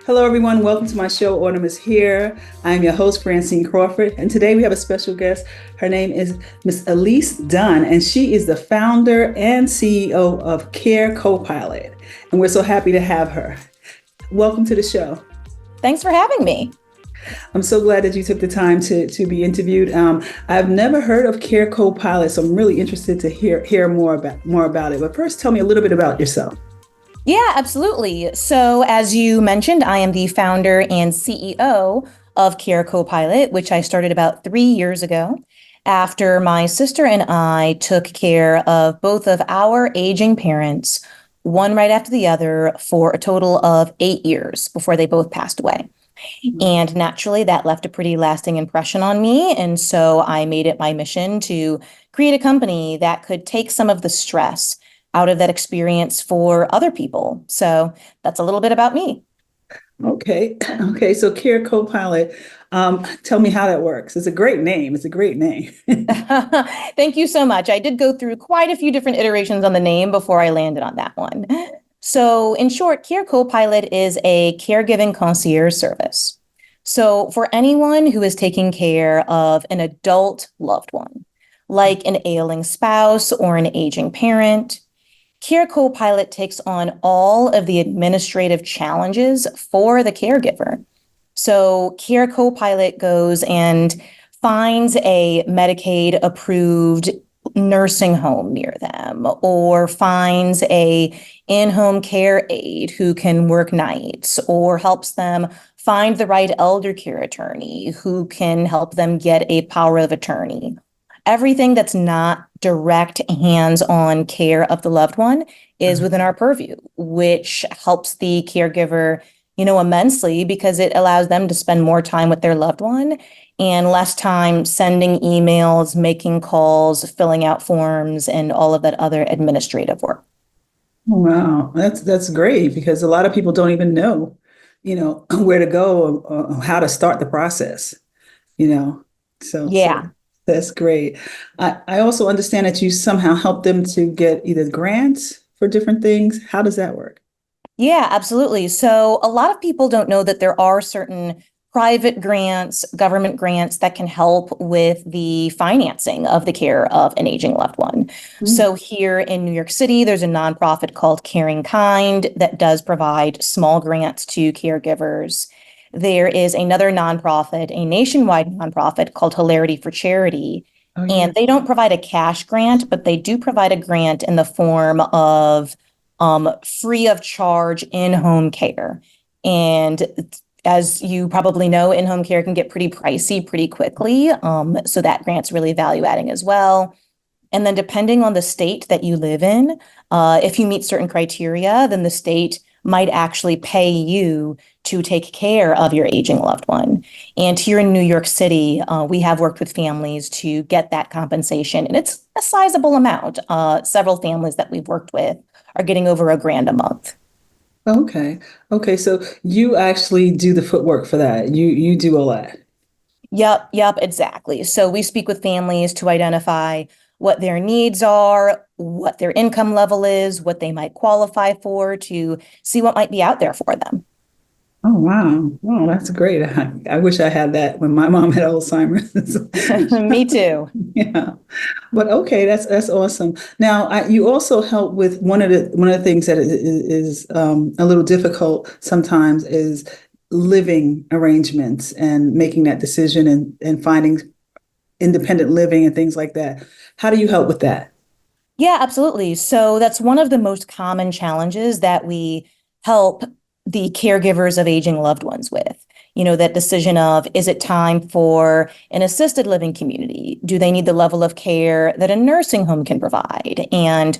Hello, everyone. Welcome to my show, Autumn is Here. I'm your host, Francine Crawford, and today we have a special guest. Her name is Miss Alyse Dunn, and she is the founder and CEO of Care Copilot, and we're so happy to have her. Welcome to the show. Thanks for having me. I'm so glad that you took the time to be interviewed. I've never heard of Care Copilot, so I'm really interested to hear more about it. But first, tell me a little bit about yourself. Yeah, absolutely. So as you mentioned, I am the founder and CEO of Care Copilot, which I started about 3 years ago after my sister and I took care of both of our aging parents, one right after the other, for a total of 8 years before they both passed away. And naturally, that left a pretty lasting impression on me. And so I made it my mission to create a company that could take some of the stress out of that experience for other people. So that's a little bit about me. Okay. Okay. So Care Copilot, tell me how that works. It's a great name. It's a great name. Thank you so much. I did go through quite a few different iterations on the name before I landed on that one. So in short, Care Copilot is a caregiving concierge service. So for anyone who is taking care of an adult loved one, like an ailing spouse or an aging parent, Care Copilot takes on all of the administrative challenges for the caregiver. So Care Copilot goes and finds a Medicaid approved nursing home near them, or finds a in-home care aide who can work nights, or helps them find the right elder care attorney who can help them get a power of attorney. Everything that's not direct hands-on care of the loved one is within our purview, which helps the caregiver, immensely, because it allows them to spend more time with their loved one and less time sending emails, making calls, filling out forms, and all of that other administrative work. Wow, that's great because a lot of people don't even know, where to go or how to start the process, you know. So Yeah. that's great. I also understand that you somehow help them to get either grants for different things. How does that work? Yeah, absolutely. So a lot of people don't know that there are certain private grants, government grants that can help with the financing of the care of an aging loved one. Mm. So here in New York City, there's a nonprofit called Caring Kind that does provide small grants to caregivers. There is another nonprofit, a nationwide nonprofit called Hilarity for Charity. Oh, yeah. And they don't provide a cash grant, but they do provide a grant in the form of free of charge in-home care. And as you probably know, in-home care can get pretty pricey pretty quickly. So that grant's really value adding as well. And then depending on the state that you live in, if you meet certain criteria, then the state might actually pay you to take care of your aging loved one. And here in New York City, we have worked with families to get that compensation, and it's a sizable amount. Several families that we've worked with are getting over $1,000 a month. Okay. Okay. So you actually do the footwork for that. You do all that. Yep, exactly. So we speak with families to identify what their needs are, what their income level is, what they might qualify for, to see what might be out there for them. Oh, wow. Wow, that's great. I wish I had that when my mom had Alzheimer's. Me too. Yeah. But okay, that's awesome. Now, you also help with one of the things that is a little difficult sometimes is living arrangements and making that decision and finding independent living and things like that. How do you help with that? Yeah, absolutely. So that's one of the most common challenges that we help the caregivers of aging loved ones with. That decision of, is it time for an assisted living community? Do they need the level of care that a nursing home can provide? And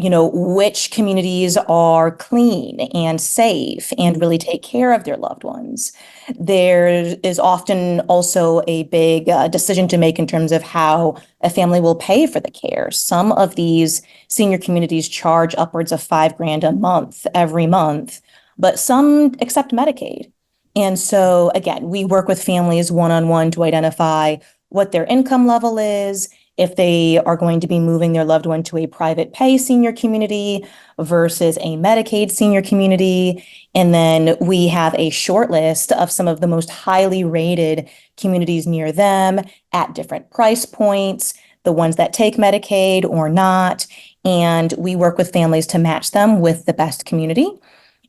which communities are clean and safe and really take care of their loved ones. There is often also a big decision to make in terms of how a family will pay for the care. Some of these senior communities charge upwards of $5,000 a month every month, but some accept Medicaid. And so again, we work with families one-on-one to identify what their income level is if they are going to be moving their loved one to a private pay senior community versus a Medicaid senior community. And then we have a short list of some of the most highly rated communities near them at different price points, the ones that take Medicaid or not. And we work with families to match them with the best community.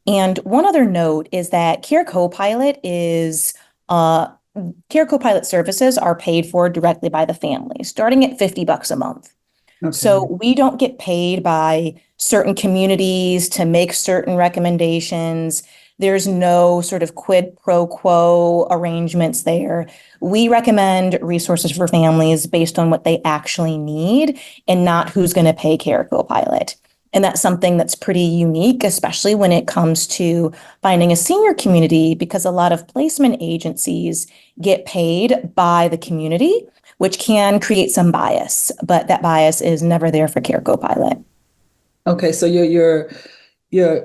And one other note is that Care Copilot services are paid for directly by the family, starting at $50 a month. So Okay. we don't get paid by certain communities to make certain recommendations. There's no sort of quid pro quo arrangements there. We recommend resources for families based on what they actually need and not who's going to pay Care Copilot. And that's something that's pretty unique, especially when it comes to finding a senior community, because a lot of placement agencies get paid by the community, which can create some bias, but that bias is never there for Care Copilot. Okay, so you're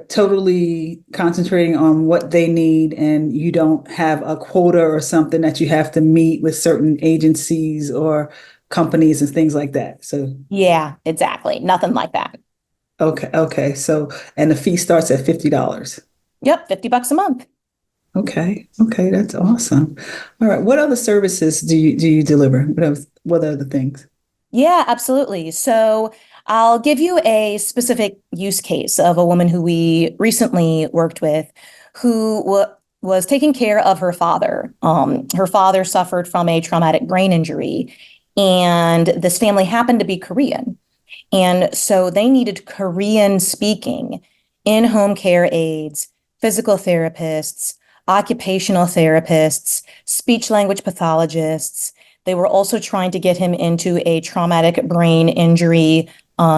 totally concentrating on what they need, and you don't have a quota or something that you have to meet with certain agencies or companies and things like that. So Yeah, exactly. Nothing like that. okay, so and the fee starts at $50. Yep, $50 a month. Okay, that's awesome. All right, what other services do you deliver? What other things? Yeah, absolutely. So I'll give you a specific use case of a woman who we recently worked with who was taking care of her father. Her father suffered from a traumatic brain injury, and this family happened to be Korean. And so they needed Korean speaking in-home care aides, physical therapists, occupational therapists, speech language pathologists. They were also trying to get him into a traumatic brain injury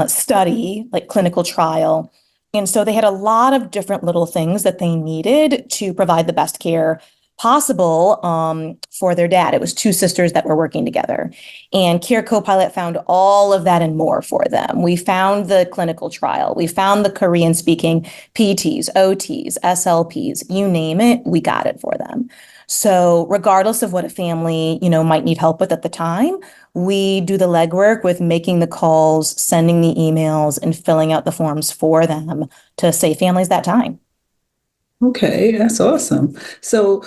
study, like clinical trial. And so they had a lot of different little things that they needed to provide the best care possible for their dad. It was two sisters that were working together. And Care Copilot found all of that and more for them. We found the clinical trial. We found the Korean speaking PTs, OTs, SLPs, you name it, we got it for them. So regardless of what a family, might need help with at the time, we do the legwork with making the calls, sending the emails, and filling out the forms for them to save families that time. Okay, that's awesome. So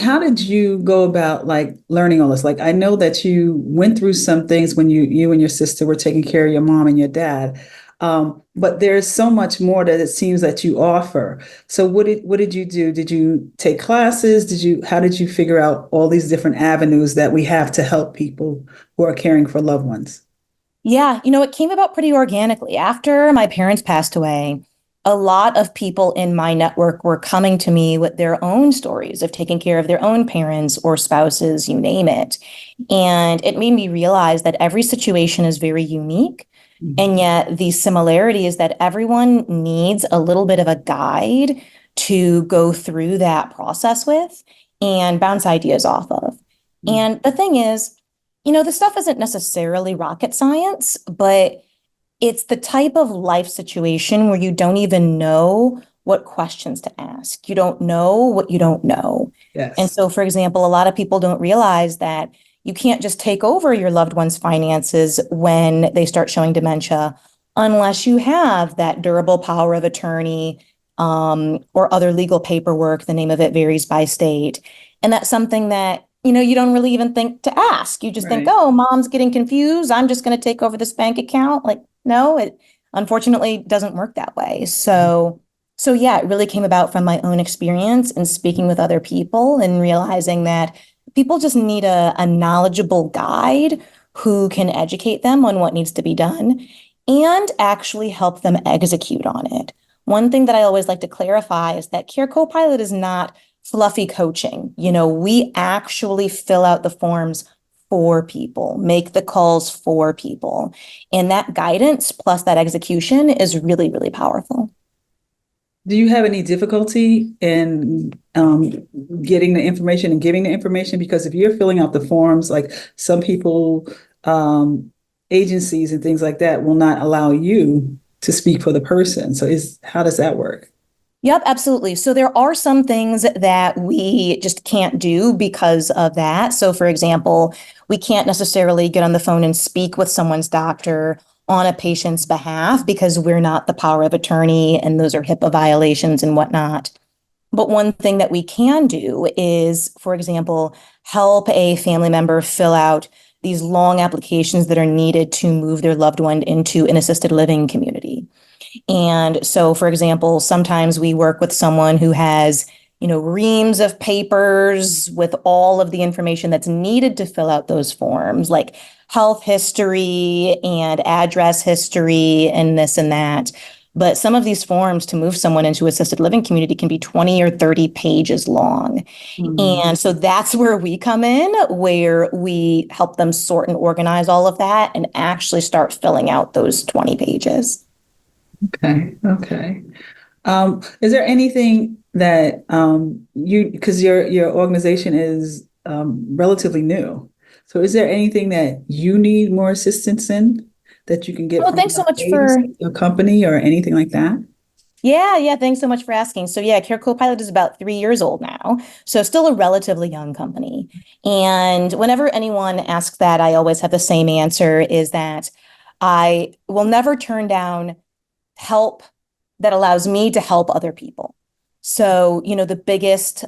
how did you go about like learning all this? Like I know that you went through some things when you and your sister were taking care of your mom and your dad. But there's so much more that it seems that you offer. So what did you do? Did you take classes? How did you figure out all these different avenues that we have to help people who are caring for loved ones? Yeah, it came about pretty organically. After my parents passed away, a lot of people in my network were coming to me with their own stories of taking care of their own parents or spouses, you name it. And it made me realize that every situation is very unique. Mhm. And yet the similarity is that everyone needs a little bit of a guide to go through that process with and bounce ideas off of. And the thing is, this stuff isn't necessarily rocket science, but it's the type of life situation where you don't even know what questions to ask. You don't know what you don't know. And Yes, so, for example, a lot of people don't realize that you can't just take over your loved one's finances when they start showing dementia unless you have that durable power of attorney or other legal paperwork. The name of it varies by state. And that's something that you don't really even think to ask. You just think, right. oh, mom's getting confused. I'm just going to take over this bank account. Like, no, it unfortunately doesn't work that way. So yeah, it really came about from my own experience and speaking with other people and realizing that people just need a knowledgeable guide who can educate them on what needs to be done and actually help them execute on it. One thing that I always like to clarify is that Care Copilot is not fluffy coaching. We actually fill out the forms for people, make the calls for people. And that guidance plus that execution is really, really powerful. Do you have any difficulty in getting the information and giving the information? Because if you're filling out the forms, like some people, agencies and things like that will not allow you to speak for the person. So how does that work? Yep, absolutely. So there are some things that we just can't do because of that. So, for example, we can't necessarily get on the phone and speak with someone's doctor on a patient's behalf because we're not the power of attorney, and those are HIPAA violations and whatnot. But one thing that we can do is, for example, help a family member fill out these long applications that are needed to move their loved one into an assisted living community. And so, for example, sometimes we work with someone who has, reams of papers with all of the information that's needed to fill out those forms, like health history and address history and this and that. But some of these forms to move someone into assisted living community can be 20 or 30 pages long. Mm, And so that's where we come in, where we help them sort and organize all of that and actually start filling out those 20 pages. okay, okay. Is there anything that because your organization is relatively new, so is there anything that you need more assistance in that you can get Oh, from thanks so much Alyse, for your company, or anything like that? Yeah, thanks so much for asking. So yeah, Care Copilot is about 3 years old now, so still a relatively young company. And whenever anyone asks that, I always have the same answer, is that I will never turn down help that allows me to help other people. So, the biggest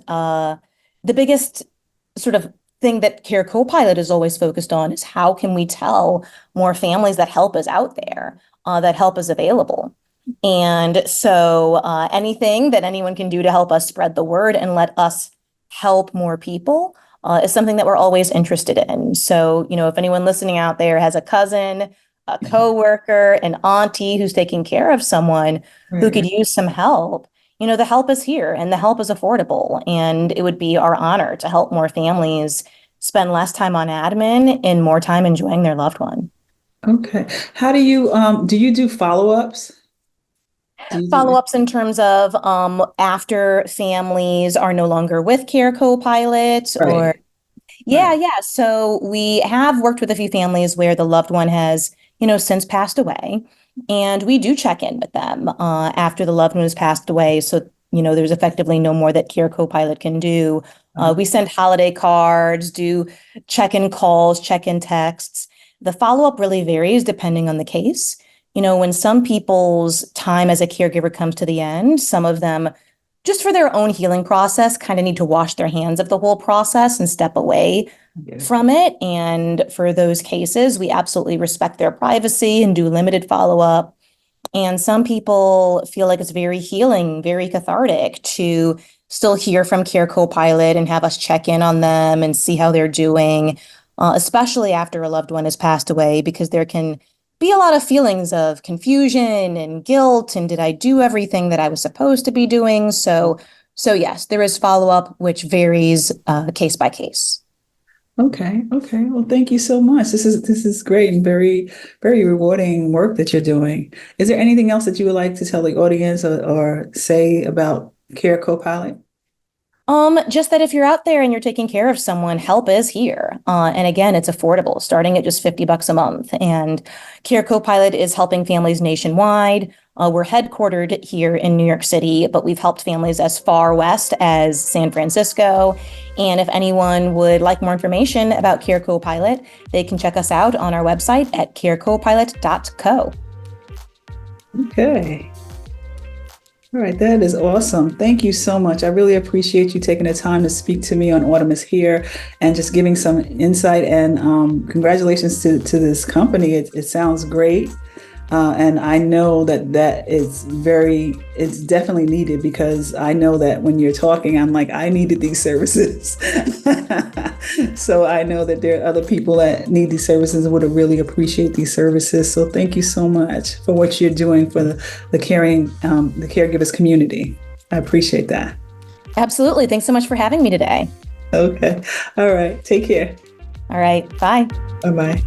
sort of thing that Care Copilot is always focused on is how can we tell more families that help is out there, that help is available. And so, anything that anyone can do to help us spread the word and let us help more people is something that we're always interested in. So, if anyone listening out there has a cousin, a coworker, an auntie who's taking care of someone who Right, could right. use some help, the help is here and the help is affordable. And it would be our honor to help more families spend less time on admin and more time enjoying their loved one. Okay. How do you do follow-ups? Do you do Follow-ups in terms of after families are no longer with Care Copilot or right, yeah, right. yeah. So we have worked with a few families where the loved one has, since passed away. And we do check in with them after the loved one has passed away. So, there's effectively no more that Care Copilot can do. We send holiday cards, do check-in calls, check-in texts. The follow-up really varies depending on the case. When some people's time as a caregiver comes to the end, some of them just for their own healing process, kind of need to wash their hands of the whole process and step away I get it. from it. And for those cases, we absolutely respect their privacy and do limited follow up. And some people feel like it's very healing, very cathartic to still hear from Care Copilot and have us check in on them and see how they're doing, especially after a loved one has passed away, because there can be a lot of feelings of confusion and guilt. And did I do everything that I was supposed to be doing? So yes, there is follow up, which varies case by case. Okay, okay. Well, thank you so much. This is great and very rewarding work that you're doing. Is there anything else that you would like to tell the audience or say about Care Copilot? Just that if you're out there and you're taking care of someone, help is here. And again, it's affordable, starting at just $50 a month. And Care Copilot is helping families nationwide. We're headquartered here in New York City, but we've helped families as far west as San Francisco. And if anyone would like more information about Care Copilot, they can check us out on our website at carecopilot.co. Okay. All right, that is awesome. Thank you so much. I really appreciate you taking the time to speak to me on Autumn is Here and just giving some insight, and congratulations to this company. It sounds great. And I know that it's definitely needed, because I know that when you're talking, I'm like, I needed these services. So I know that there are other people that need these services and would really appreciate these services. So thank you so much for what you're doing for the caregivers community. I appreciate that. Absolutely. Thanks so much for having me today. Okay. All right. Take care. All right. Bye. Bye bye.